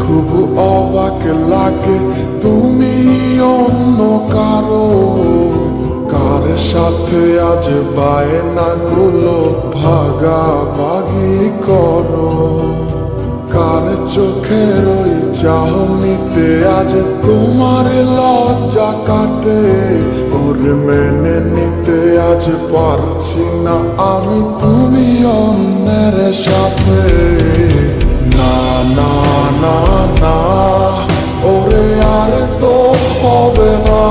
খুব অবাক লাগে তুমি অন্য কারো, কার সাথে আজ বায়নাগুলো ভাগাভাগি করো, কার চোখের ওই চাহনিতে আজ তোমার লজ্জা কাটে। ওর মেনে নিতে আজ পারছি না আমি তুমি অন্যের সাথে। না না না না, ওরে আর তো হবে না,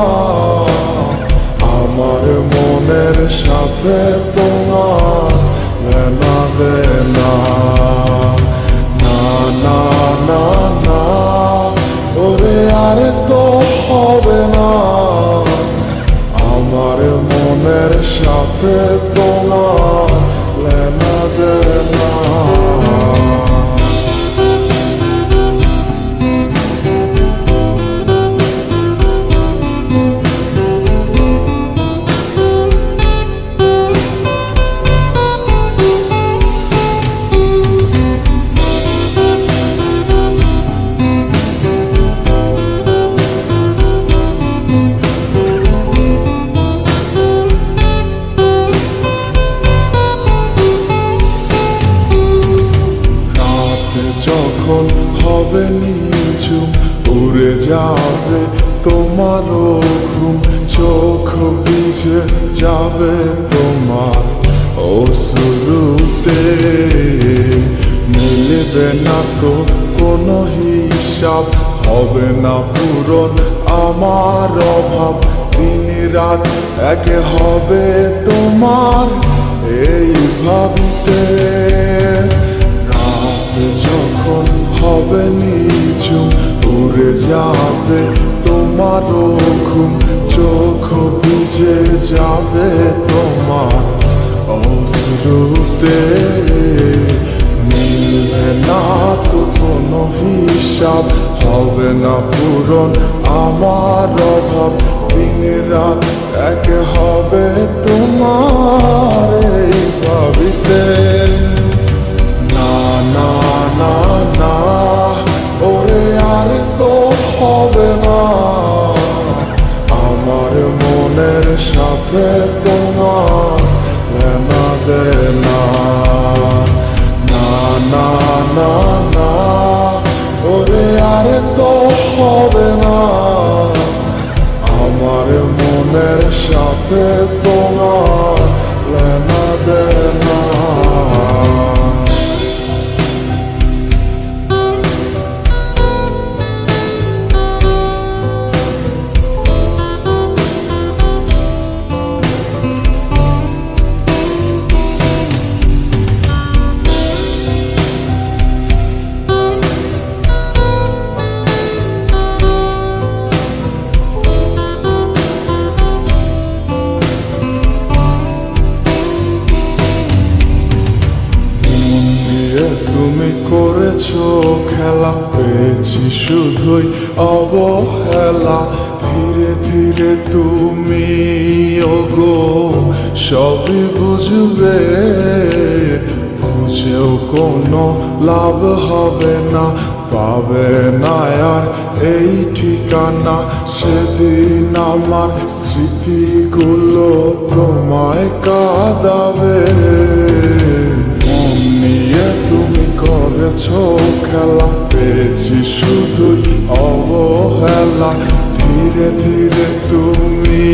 আমার মনের সাথে তোমার লেনা দেনা। না না না না, ওরে আর তো হবে না, আমার মনের সাথে তোমার লেনা দেনা। যখন হবে নিঝুম উড়ে যাবে তোমারও ঘুম, চোখ ভিজে যাবে তোমার অশ্রুতে, মিলবে না তো কোনো হিসাব, হবে না পূরণ আমার অভাব, দিন রাত এক হবে তোমার এই ভাবিতে। যখন হবে নিঝুম উড়ে যাবে তোমারও ঘুম, চোখ ভিজে যাবে তোমার অশ্রুতে, মিলবে না তো কোনো হিসাব, হবে না পূরণ আমার অভাব, দিন রাত এক হবে তোমার এই ভাবিতে। না না না না, ওরে আর তো হবে না, আমার মনের সাথে তোমার লেনা দেনা। না না না না, ওরে আর তো হবে না, আমার মনের সাথে তোমার লেনা দেনা। তুমি করেছো খেলা, পেয়েছি শুধুই অবহেলা, ধীরে ধীরে তুমি ওগো সবই বুঝবে, বুঝেও কোনো লাভ হবে না, পাবে না আর এই ঠিকানা। সেদিন আমার স্মৃতিগুলো তোমায় কাঁদাবে, তুমি করেছো খেলা, পেয়েছি শুধুই অবহেলা, ধীরে ধীরে তুমি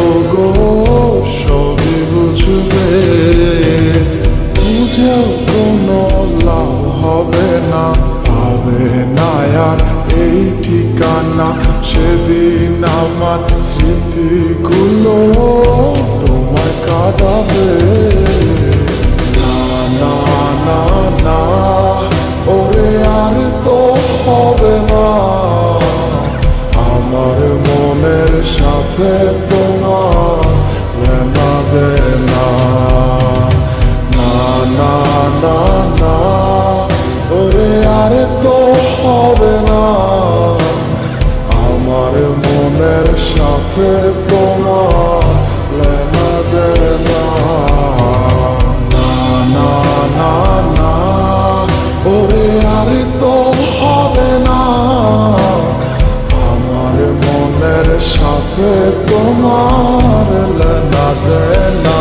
ওগো সবই বুঝবে, বুঝেও কোনো লাভ হবে না, পাবে না আর এই ঠিকানা। সেদিন আমার স্মৃতিগুলো তোমায় কাঁদাবে। না না না, ওরে আর তো হবে না, আমার মনের সাথে তোমার লেনা দেনা। না না না না, ওরে আর তো হবে না, আমার মনের সাথে তোমার লেনা দেনা। না না না, ওরে আর তো হবে সাথে তোমার লেনা দেনা